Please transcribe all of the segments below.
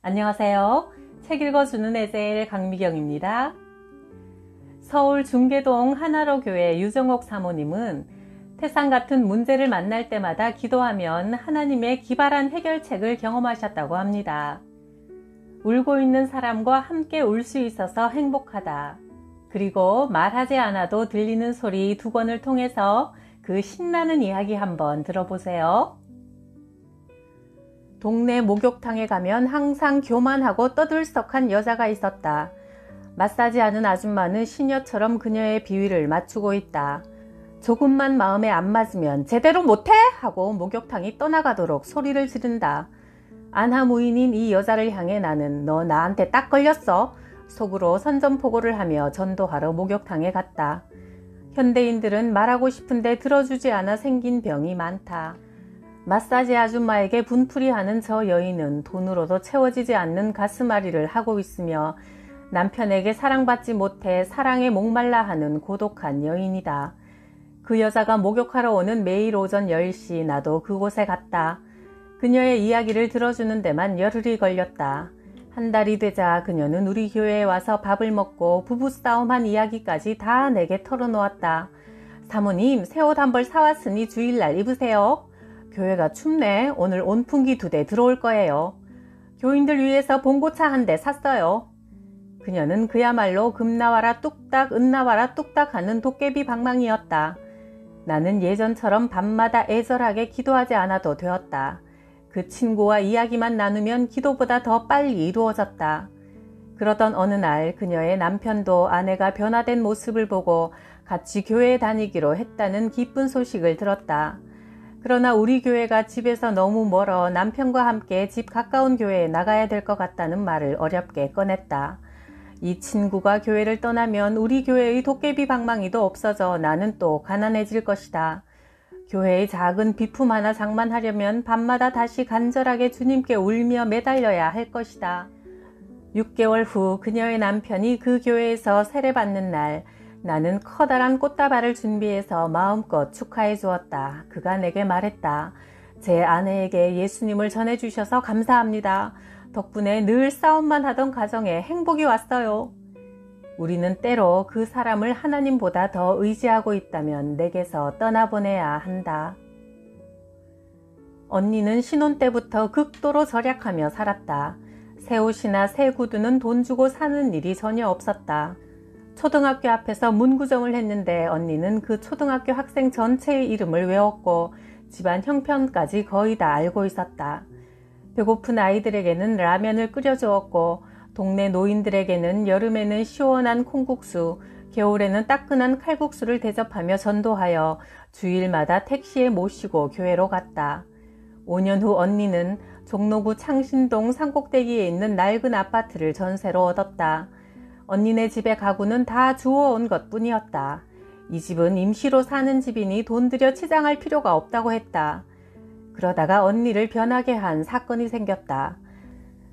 안녕하세요. 책 읽어주는 에셀 강미경입니다. 서울 중계동 하나로 교회 유정옥 사모님은 태산 같은 문제를 만날 때마다 기도하면 하나님의 기발한 해결책을 경험하셨다고 합니다. 울고 있는 사람과 함께 울 수 있어서 행복하다. 그리고 말하지 않아도 들리는 소리 두 권을 통해서 그 신나는 이야기 한번 들어보세요. 동네 목욕탕에 가면 항상 교만하고 떠들썩한 여자가 있었다. 마사지하는 아줌마는 시녀처럼 그녀의 비위를 맞추고 있다. 조금만 마음에 안 맞으면 제대로 못해? 하고 목욕탕이 떠나가도록 소리를 지른다. 안하무인인 이 여자를 향해 나는 너 나한테 딱 걸렸어. 속으로 선전포고를 하며 전도하러 목욕탕에 갔다. 현대인들은 말하고 싶은데 들어주지 않아 생긴 병이 많다. 마사지 아줌마에게 분풀이하는 저 여인은 돈으로도 채워지지 않는 가슴앓이를 하고 있으며 남편에게 사랑받지 못해 사랑에 목말라 하는 고독한 여인이다. 그 여자가 목욕하러 오는 매일 오전 10시 나도 그곳에 갔다. 그녀의 이야기를 들어주는 데만 열흘이 걸렸다. 한 달이 되자 그녀는 우리 교회에 와서 밥을 먹고 부부싸움한 이야기까지 다 내게 털어놓았다. 사모님, 새 옷 한 벌 사왔으니 주일날 입으세요. 교회가 춥네. 오늘 온풍기 2대 들어올 거예요. 교인들 위해서 봉고차 한 대 샀어요. 그녀는 그야말로 금 나와라 뚝딱 은 나와라 뚝딱 하는 도깨비 방망이였다. 나는 예전처럼 밤마다 애절하게 기도하지 않아도 되었다. 그 친구와 이야기만 나누면 기도보다 더 빨리 이루어졌다. 그러던 어느 날 그녀의 남편도 아내가 변화된 모습을 보고 같이 교회에 다니기로 했다는 기쁜 소식을 들었다. 그러나 우리 교회가 집에서 너무 멀어 남편과 함께 집 가까운 교회에 나가야 될 것 같다는 말을 어렵게 꺼냈다. 이 친구가 교회를 떠나면 우리 교회의 도깨비 방망이도 없어져 나는 또 가난해질 것이다. 교회의 작은 비품 하나 장만하려면 밤마다 다시 간절하게 주님께 울며 매달려야 할 것이다. 6개월 후 그녀의 남편이 그 교회에서 세례받는 날 나는 커다란 꽃다발을 준비해서 마음껏 축하해 주었다. 그가 내게 말했다. 제 아내에게 예수님을 전해주셔서 감사합니다. 덕분에 늘 싸움만 하던 가정에 행복이 왔어요. 우리는 때로 그 사람을 하나님보다 더 의지하고 있다면 내게서 떠나보내야 한다. 언니는 신혼 때부터 극도로 절약하며 살았다. 새 옷이나 새 구두는 돈 주고 사는 일이 전혀 없었다. 초등학교 앞에서 문구점을 했는데 언니는 그 초등학교 학생 전체의 이름을 외웠고 집안 형편까지 거의 다 알고 있었다. 배고픈 아이들에게는 라면을 끓여주었고 동네 노인들에게는 여름에는 시원한 콩국수, 겨울에는 따끈한 칼국수를 대접하며 전도하여 주일마다 택시에 모시고 교회로 갔다. 5년 후 언니는 종로구 창신동 산꼭대기에 있는 낡은 아파트를 전세로 얻었다. 언니네 집의 가구는 다 주워온 것뿐이었다. 이 집은 임시로 사는 집이니 돈 들여 치장할 필요가 없다고 했다. 그러다가 언니를 변하게 한 사건이 생겼다.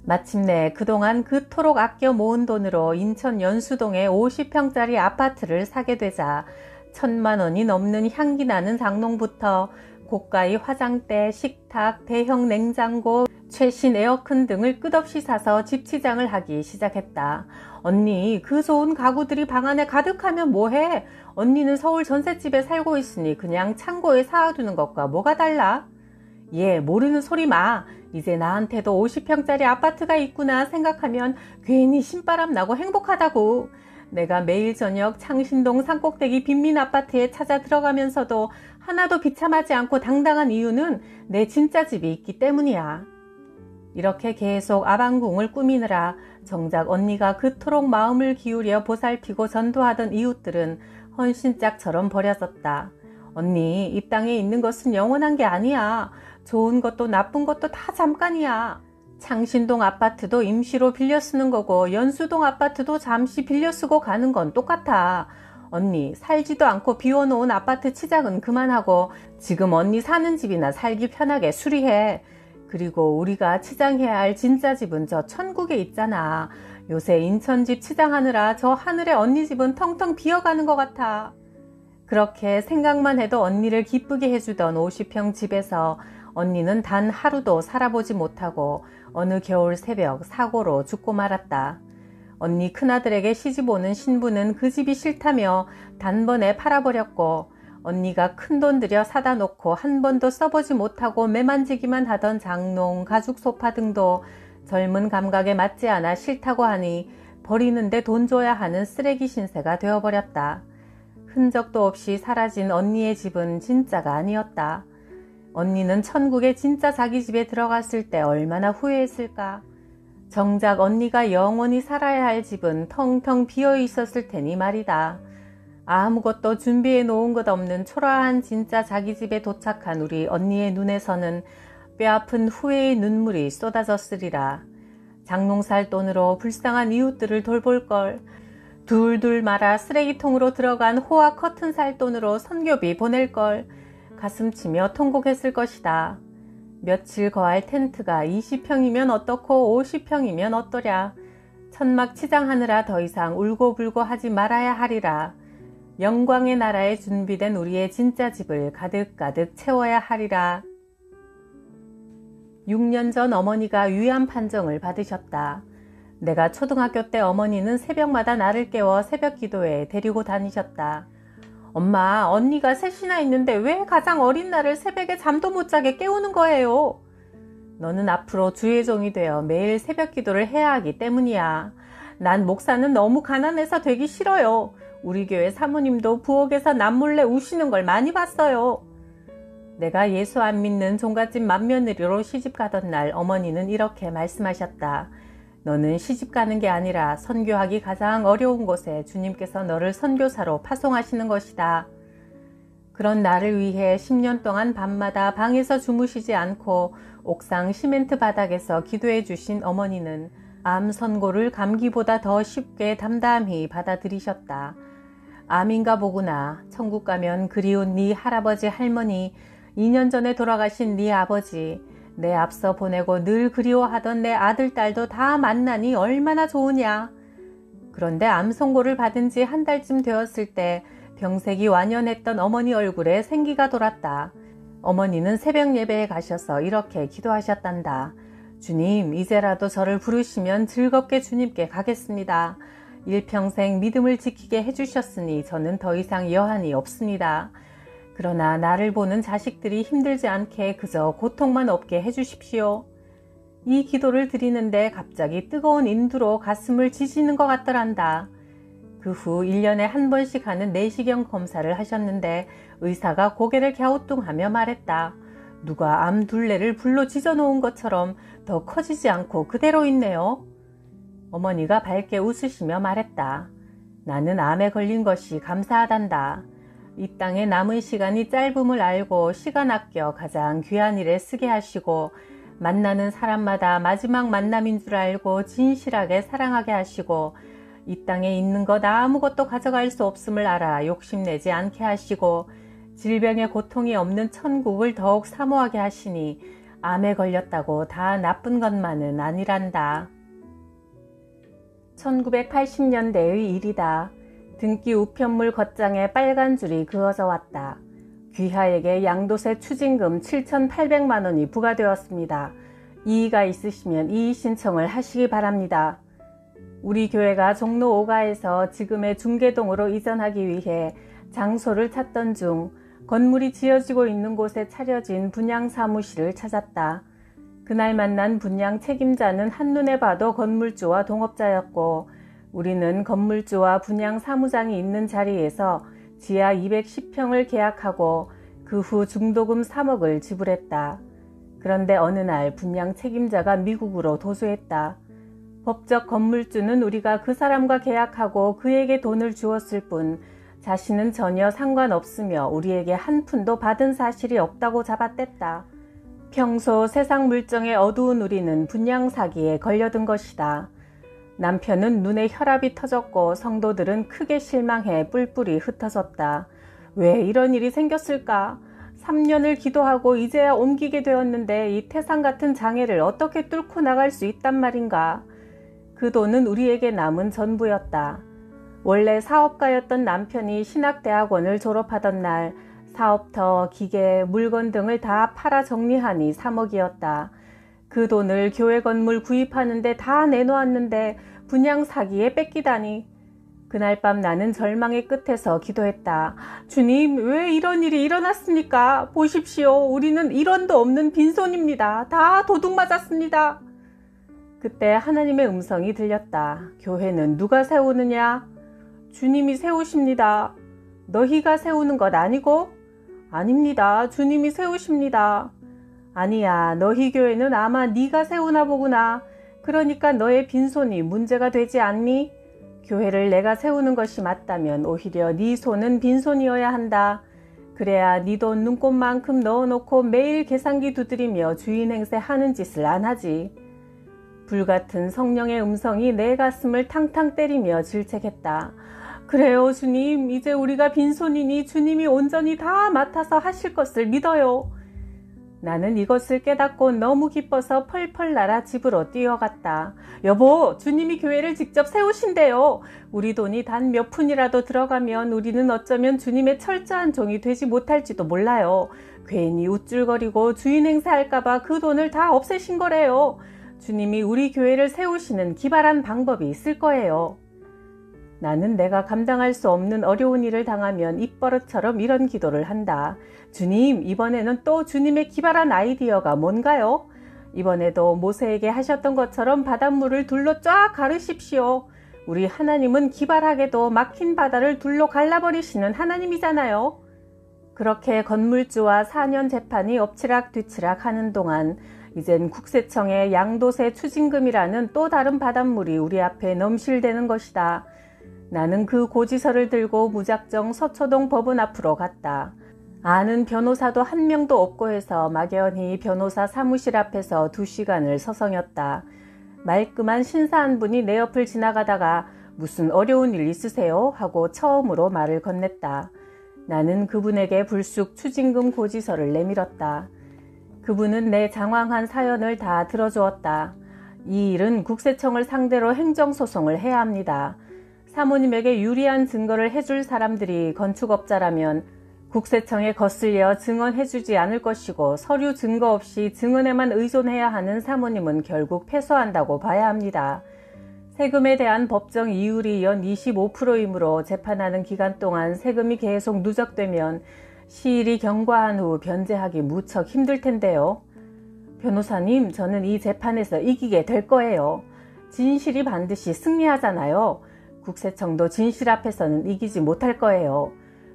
마침내 그동안 그토록 아껴 모은 돈으로 인천 연수동에 50평짜리 아파트를 사게 되자 1,000만 원이 넘는 향기 나는 장롱부터 고가의 화장대, 식탁, 대형 냉장고, 최신 에어컨 등을 끝없이 사서 집 치장을 하기 시작했다. 언니, 그 좋은 가구들이 방 안에 가득하면 뭐해? 언니는 서울 전셋집에 살고 있으니 그냥 창고에 사두는 것과 뭐가 달라? 예, 모르는 소리 마. 이제 나한테도 50평짜리 아파트가 있구나 생각하면 괜히 신바람 나고 행복하다고. 내가 매일 저녁 창신동 산꼭대기 빈민 아파트에 찾아 들어가면서도 하나도 비참하지 않고 당당한 이유는 내 진짜 집이 있기 때문이야. 이렇게 계속 아방궁을 꾸미느라 정작 언니가 그토록 마음을 기울여 보살피고 전도하던 이웃들은 헌신짝처럼 버려졌다. 언니, 이 땅에 있는 것은 영원한 게 아니야. 좋은 것도 나쁜 것도 다 잠깐이야. 창신동 아파트도 임시로 빌려 쓰는 거고 연수동 아파트도 잠시 빌려 쓰고 가는 건 똑같아. 언니, 살지도 않고 비워놓은 아파트 치장은 그만하고 지금 언니 사는 집이나 살기 편하게 수리해. 그리고 우리가 치장해야 할 진짜 집은 저 천국에 있잖아. 요새 인천집 치장하느라 저 하늘의 언니 집은 텅텅 비어가는 것 같아. 그렇게 생각만 해도 언니를 기쁘게 해주던 50평 집에서 언니는 단 하루도 살아보지 못하고 어느 겨울 새벽 사고로 죽고 말았다. 언니 큰아들에게 시집 오는 신부는 그 집이 싫다며 단번에 팔아버렸고, 언니가 큰돈 들여 사다 놓고 한 번도 써보지 못하고 매만지기만 하던 장롱, 가죽 소파 등도 젊은 감각에 맞지 않아 싫다고 하니 버리는데 돈 줘야 하는 쓰레기 신세가 되어버렸다. 흔적도 없이 사라진 언니의 집은 진짜가 아니었다. 언니는 천국에 진짜 자기 집에 들어갔을 때 얼마나 후회했을까. 정작 언니가 영원히 살아야 할 집은 텅텅 비어 있었을 테니 말이다. 아무것도 준비해 놓은 것 없는 초라한 진짜 자기 집에 도착한 우리 언니의 눈에서는 뼈아픈 후회의 눈물이 쏟아졌으리라. 장롱 살 돈으로 불쌍한 이웃들을 돌볼 걸, 둘둘 말아 쓰레기통으로 들어간 호화 커튼 살 돈으로 선교비 보낼 걸, 가슴치며 통곡했을 것이다. 며칠 거할 텐트가 20평이면 어떻고 50평이면 어떠랴. 천막 치장하느라 더 이상 울고불고 하지 말아야 하리라. 영광의 나라에 준비된 우리의 진짜 집을 가득가득 채워야 하리라. 6년 전 어머니가 위암 판정을 받으셨다. 내가 초등학교 때 어머니는 새벽마다 나를 깨워 새벽 기도에 데리고 다니셨다. 엄마, 언니가 셋이나 있는데 왜 가장 어린 나를 새벽에 잠도 못 자게 깨우는 거예요? 너는 앞으로 주의 종이 되어 매일 새벽 기도를 해야 하기 때문이야. 난 목사는 너무 가난해서 되기 싫어요. 우리 교회 사모님도 부엌에서 남몰래 우시는 걸 많이 봤어요. 내가 예수 안 믿는 종갓집 맏며느리로 시집가던 날 어머니는 이렇게 말씀하셨다. 너는 시집가는 게 아니라 선교하기 가장 어려운 곳에 주님께서 너를 선교사로 파송하시는 것이다. 그런 나를 위해 10년 동안 밤마다 방에서 주무시지 않고 옥상 시멘트 바닥에서 기도해 주신 어머니는 암 선고를 감기보다 더 쉽게 담담히 받아들이셨다. 암인가 보구나. 천국 가면 그리운 네 할아버지 할머니, 2년 전에 돌아가신 네 아버지, 내 앞서 보내고 늘 그리워하던 내 아들, 딸도 다 만나니 얼마나 좋으냐. 그런데 암 선고를 받은 지 한 달쯤 되었을 때 병색이 완연했던 어머니 얼굴에 생기가 돌았다. 어머니는 새벽 예배에 가셔서 이렇게 기도하셨단다. 주님, 이제라도 저를 부르시면 즐겁게 주님께 가겠습니다. 일평생 믿음을 지키게 해주셨으니 저는 더 이상 여한이 없습니다. 그러나 나를 보는 자식들이 힘들지 않게 그저 고통만 없게 해주십시오. 이 기도를 드리는데 갑자기 뜨거운 인두로 가슴을 지지는 것 같더란다. 그 후 1년에 한 번씩 하는 내시경 검사를 하셨는데 의사가 고개를 갸우뚱하며 말했다. 누가 암 둘레를 불로 지져놓은 것처럼 더 커지지 않고 그대로 있네요. 어머니가 밝게 웃으시며 말했다. 나는 암에 걸린 것이 감사하단다. 이 땅에 남은 시간이 짧음을 알고 시간 아껴 가장 귀한 일에 쓰게 하시고 만나는 사람마다 마지막 만남인 줄 알고 진실하게 사랑하게 하시고 이 땅에 있는 것 아무것도 가져갈 수 없음을 알아 욕심내지 않게 하시고 질병의 고통이 없는 천국을 더욱 사모하게 하시니 암에 걸렸다고 다 나쁜 것만은 아니란다. 1980년대의 일이다. 등기 우편물 겉장에 빨간 줄이 그어져 왔다. 귀하에게 양도세 추징금 7,800만 원이 부과되었습니다. 이의가 있으시면 이의 신청을 하시기 바랍니다. 우리 교회가 종로 5가에서 지금의 중계동으로 이전하기 위해 장소를 찾던 중 건물이 지어지고 있는 곳에 차려진 분양 사무실을 찾았다. 그날 만난 분양 책임자는 한눈에 봐도 건물주와 동업자였고 우리는 건물주와 분양 사무장이 있는 자리에서 지하 210평을 계약하고 그 후 중도금 3억을 지불했다. 그런데 어느 날 분양 책임자가 미국으로 도주했다. 법적 건물주는 우리가 그 사람과 계약하고 그에게 돈을 주었을 뿐 자신은 전혀 상관없으며 우리에게 한 푼도 받은 사실이 없다고 잡아뗐다. 평소 세상 물정에 어두운 우리는 분양 사기에 걸려든 것이다. 남편은 눈에 혈압이 터졌고 성도들은 크게 실망해 뿔뿔이 흩어졌다. 왜 이런 일이 생겼을까? 3년을 기도하고 이제야 옮기게 되었는데 이 태산 같은 장애를 어떻게 뚫고 나갈 수 있단 말인가? 그 돈은 우리에게 남은 전부였다. 원래 사업가였던 남편이 신학대학원을 졸업하던 날 사업터, 기계, 물건 등을 다 팔아 정리하니 3억이었다. 그 돈을 교회 건물 구입하는데 다 내놓았는데 분양 사기에 뺏기다니. 그날 밤 나는 절망의 끝에서 기도했다. 주님, 왜 이런 일이 일어났습니까? 보십시오. 우리는 1원도 없는 빈손입니다. 다 도둑 맞았습니다. 그때 하나님의 음성이 들렸다. 교회는 누가 세우느냐? 주님이 세우십니다. 너희가 세우는 것 아니고? 아닙니다. 주님이 세우십니다. 아니야, 너희 교회는 아마 네가 세우나 보구나. 그러니까 너의 빈손이 문제가 되지 않니? 교회를 내가 세우는 것이 맞다면 오히려 네 손은 빈손이어야 한다. 그래야 네 돈 눈꽃만큼 넣어놓고 매일 계산기 두드리며 주인 행세 하는 짓을 안 하지. 불같은 성령의 음성이 내 가슴을 탕탕 때리며 질책했다. 그래요, 주님. 이제 우리가 빈손이니 주님이 온전히 다 맡아서 하실 것을 믿어요. 나는 이것을 깨닫고 너무 기뻐서 펄펄 날아 집으로 뛰어갔다. 여보, 주님이 교회를 직접 세우신대요. 우리 돈이 단 몇 푼이라도 들어가면 우리는 어쩌면 주님의 철저한 종이 되지 못할지도 몰라요. 괜히 우쭐거리고 주인 행세할까봐 그 돈을 다 없애신 거래요. 주님이 우리 교회를 세우시는 기발한 방법이 있을 거예요. 나는 내가 감당할 수 없는 어려운 일을 당하면 입버릇처럼 이런 기도를 한다. 주님, 이번에는 또 주님의 기발한 아이디어가 뭔가요? 이번에도 모세에게 하셨던 것처럼 바닷물을 둘로 쫙 가르십시오. 우리 하나님은 기발하게도 막힌 바다를 둘로 갈라버리시는 하나님이잖아요. 그렇게 건물주와 4년 재판이 엎치락뒤치락 하는 동안 이젠 국세청의 양도세 추징금이라는 또 다른 바닷물이 우리 앞에 넘실대는 것이다. 나는 그 고지서를 들고 무작정 서초동 법원 앞으로 갔다. 아는 변호사도 한 명도 없고 해서 막연히 변호사 사무실 앞에서 2시간을 서성였다. 말끔한 신사 한 분이 내 옆을 지나가다가 무슨 어려운 일 있으세요? 하고 처음으로 말을 건넸다. 나는 그분에게 불쑥 추징금 고지서를 내밀었다. 그분은 내 장황한 사연을 다 들어주었다. 이 일은 국세청을 상대로 행정소송을 해야 합니다. 사모님에게 유리한 증거를 해줄 사람들이 건축업자라면 국세청에 거슬려 증언해주지 않을 것이고 서류 증거 없이 증언에만 의존해야 하는 사모님은 결국 패소한다고 봐야 합니다. 세금에 대한 법정 이율이 연 25%이므로 재판하는 기간 동안 세금이 계속 누적되면 시일이 경과한 후 변제하기 무척 힘들 텐데요. 변호사님, 저는 이 재판에서 이기게 될 거예요. 진실이 반드시 승리하잖아요. 국세청도 진실 앞에서는 이기지 못할 거예요.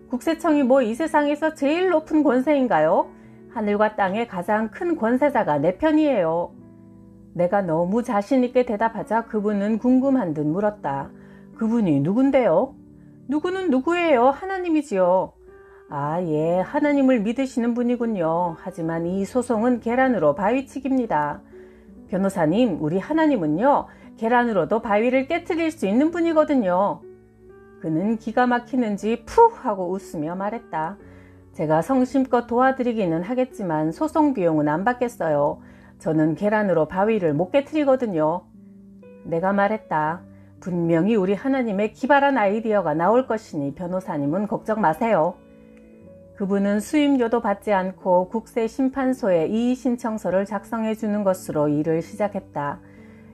국세청이 뭐 이 세상에서 제일 높은 권세인가요? 하늘과 땅의 가장 큰 권세자가 내 편이에요. 내가 너무 자신있게 대답하자 그분은 궁금한 듯 물었다. 그분이 누군데요? 누구는 누구예요? 하나님이지요. 아, 예, 하나님을 믿으시는 분이군요. 하지만 이 소송은 계란으로 바위치기입니다. 변호사님, 우리 하나님은요, 계란으로도 바위를 깨트릴 수 있는 분이거든요. 그는 기가 막히는지 푸 하고 웃으며 말했다. 제가 성심껏 도와드리기는 하겠지만 소송 비용은 안 받겠어요. 저는 계란으로 바위를 못 깨트리거든요. 내가 말했다. 분명히 우리 하나님의 기발한 아이디어가 나올 것이니 변호사님은 걱정 마세요. 그분은 수임료도 받지 않고 국세심판소에 이의신청서를 작성해 주는 것으로 일을 시작했다.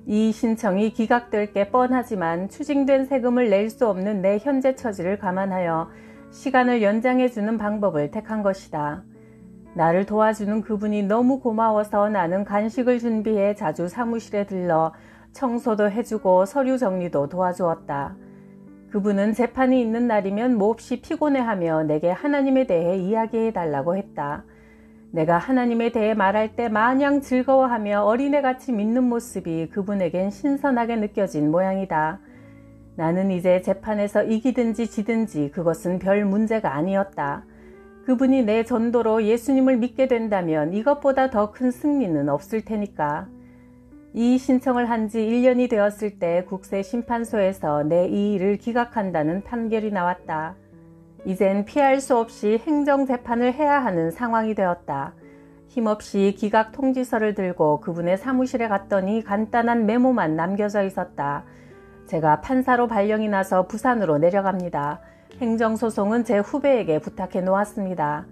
이 신청이 기각될 게 뻔하지만 추징된 세금을 낼 수 없는 내 현재 처지를 감안하여 시간을 연장해 주는 방법을 택한 것이다. 나를 도와주는 그분이 너무 고마워서 나는 간식을 준비해 자주 사무실에 들러 청소도 해주고 서류 정리도 도와주었다. 그분은 재판이 있는 날이면 몹시 피곤해하며 내게 하나님에 대해 이야기해달라고 했다. 내가 하나님에 대해 말할 때 마냥 즐거워하며 어린애같이 믿는 모습이 그분에겐 신선하게 느껴진 모양이다. 나는 이제 재판에서 이기든지 지든지 그것은 별 문제가 아니었다. 그분이 내 전도로 예수님을 믿게 된다면 이것보다 더 큰 승리는 없을 테니까. 이 신청을 한 지 1년이 되었을 때 국세심판소에서 내 이 일을 기각한다는 판결이 나왔다. 이젠 피할 수 없이 행정재판을 해야 하는 상황이 되었다. 힘없이 기각 통지서를 들고 그분의 사무실에 갔더니 간단한 메모만 남겨져 있었다. 제가 판사로 발령이 나서 부산으로 내려갑니다. 행정소송은 제 후배에게 부탁해 놓았습니다.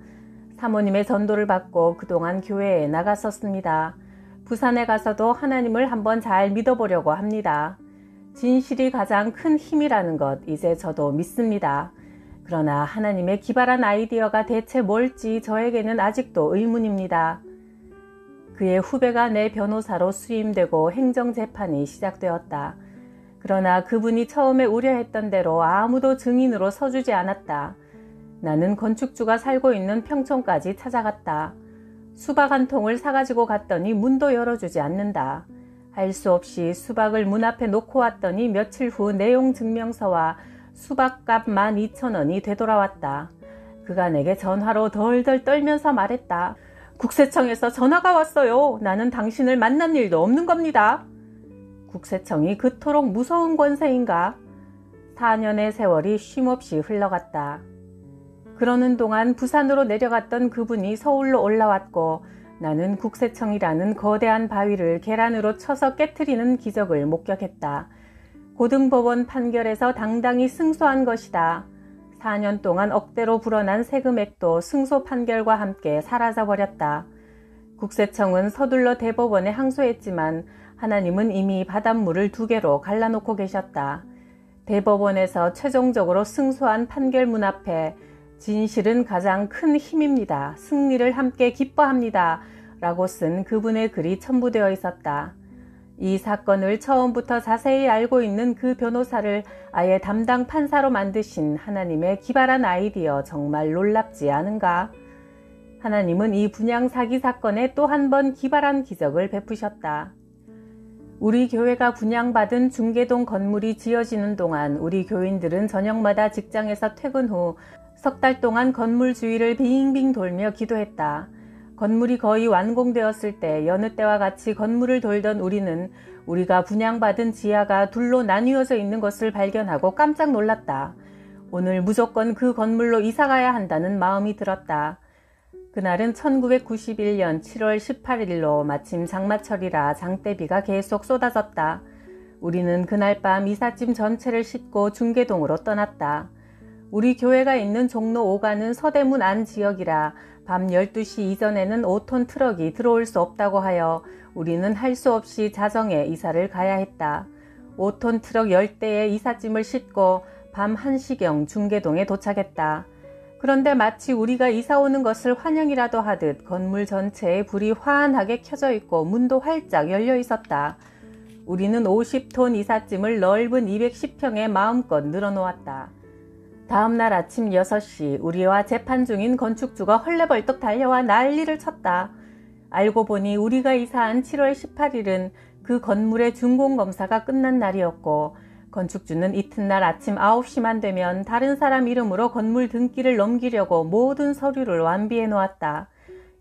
사모님의 전도를 받고 그동안 교회에 나갔었습니다. 부산에 가서도 하나님을 한번 잘 믿어보려고 합니다. 진실이 가장 큰 힘이라는 것 이제 저도 믿습니다. 그러나 하나님의 기발한 아이디어가 대체 뭘지 저에게는 아직도 의문입니다. 그의 후배가 내 변호사로 수임되고 행정재판이 시작되었다. 그러나 그분이 처음에 우려했던 대로 아무도 증인으로 서주지 않았다. 나는 건축주가 살고 있는 평촌까지 찾아갔다. 수박 한 통을 사가지고 갔더니 문도 열어주지 않는다. 할 수 없이 수박을 문 앞에 놓고 왔더니 며칠 후 내용 증명서와 수박값 12,000원이 되돌아왔다. 그가 내게 전화로 덜덜 떨면서 말했다. 국세청에서 전화가 왔어요. 나는 당신을 만난 일도 없는 겁니다. 국세청이 그토록 무서운 권세인가? 4년의 세월이 쉼없이 흘러갔다. 그러는 동안 부산으로 내려갔던 그분이 서울로 올라왔고 나는 국세청이라는 거대한 바위를 계란으로 쳐서 깨트리는 기적을 목격했다. 고등법원 판결에서 당당히 승소한 것이다. 4년 동안 억대로 불어난 세금액도 승소 판결과 함께 사라져버렸다. 국세청은 서둘러 대법원에 항소했지만 하나님은 이미 바닷물을 2개로 갈라놓고 계셨다. 대법원에서 최종적으로 승소한 판결문 앞에 진실은 가장 큰 힘입니다. 승리를 함께 기뻐합니다. 라고 쓴 그분의 글이 첨부되어 있었다. 이 사건을 처음부터 자세히 알고 있는 그 변호사를 아예 담당 판사로 만드신 하나님의 기발한 아이디어 정말 놀랍지 않은가? 하나님은 이 분양 사기 사건에 또 한 번 기발한 기적을 베푸셨다. 우리 교회가 분양받은 중계동 건물이 지어지는 동안 우리 교인들은 저녁마다 직장에서 퇴근 후 석 달 동안 건물 주위를 빙빙 돌며 기도했다. 건물이 거의 완공되었을 때 여느 때와 같이 건물을 돌던 우리는 우리가 분양받은 지하가 둘로 나뉘어져 있는 것을 발견하고 깜짝 놀랐다. 오늘 무조건 그 건물로 이사가야 한다는 마음이 들었다. 그날은 1991년 7월 18일로 마침 장마철이라 장대비가 계속 쏟아졌다. 우리는 그날 밤 이삿짐 전체를 싣고 중계동으로 떠났다. 우리 교회가 있는 종로 5가는 서대문 안 지역이라 밤 12시 이전에는 5톤 트럭이 들어올 수 없다고 하여 우리는 할 수 없이 자정에 이사를 가야 했다. 5톤 트럭 10대의 이삿짐을 싣고 밤 1시경 중계동에 도착했다. 그런데 마치 우리가 이사 오는 것을 환영이라도 하듯 건물 전체에 불이 환하게 켜져 있고 문도 활짝 열려 있었다. 우리는 50톤 이삿짐을 넓은 210평에 마음껏 늘어놓았다. 다음날 아침 6시 우리와 재판 중인 건축주가 헐레벌떡 달려와 난리를 쳤다. 알고 보니 우리가 이사한 7월 18일은 그 건물의 준공검사가 끝난 날이었고 건축주는 이튿날 아침 9시만 되면 다른 사람 이름으로 건물 등기를 넘기려고 모든 서류를 완비해 놓았다.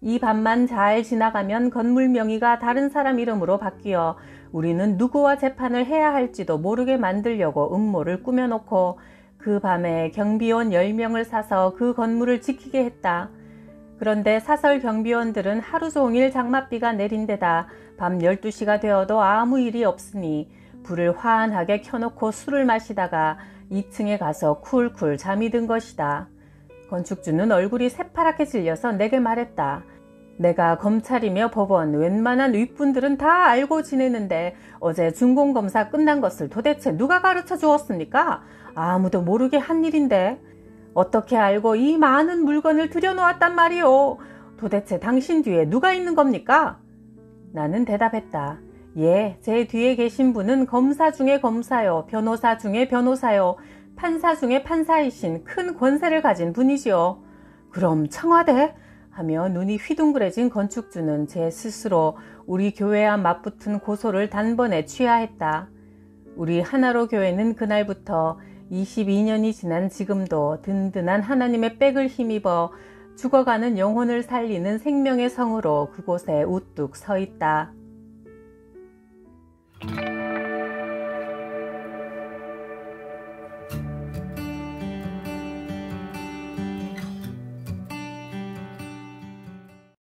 이 밤만 잘 지나가면 건물 명의가 다른 사람 이름으로 바뀌어 우리는 누구와 재판을 해야 할지도 모르게 만들려고 음모를 꾸며놓고 그 밤에 경비원 10명을 사서 그 건물을 지키게 했다. 그런데 사설 경비원들은 하루 종일 장맛비가 내린 데다 밤 12시가 되어도 아무 일이 없으니 불을 환하게 켜놓고 술을 마시다가 2층에 가서 쿨쿨 잠이 든 것이다. 건축주는 얼굴이 새파랗게 질려서 내게 말했다. 내가 검찰이며 법원, 웬만한 윗분들은 다 알고 지내는데 어제 준공검사 끝난 것을 도대체 누가 가르쳐 주었습니까? 아무도 모르게 한 일인데 어떻게 알고 이 많은 물건을 들여놓았단 말이오? 도대체 당신 뒤에 누가 있는 겁니까? 나는 대답했다. 예, 제 뒤에 계신 분은 검사 중에 검사요, 변호사 중에 변호사요, 판사 중에 판사이신 큰 권세를 가진 분이지요. 그럼 청와대? 하며 눈이 휘둥그레진 건축주는 제 스스로 우리 교회와 맞붙은 고소를 단번에 취하했다. 우리 하나로 교회는 그날부터 22년이 지난 지금도 든든한 하나님의 백을 힘입어 죽어가는 영혼을 살리는 생명의 성으로 그곳에 우뚝 서 있다.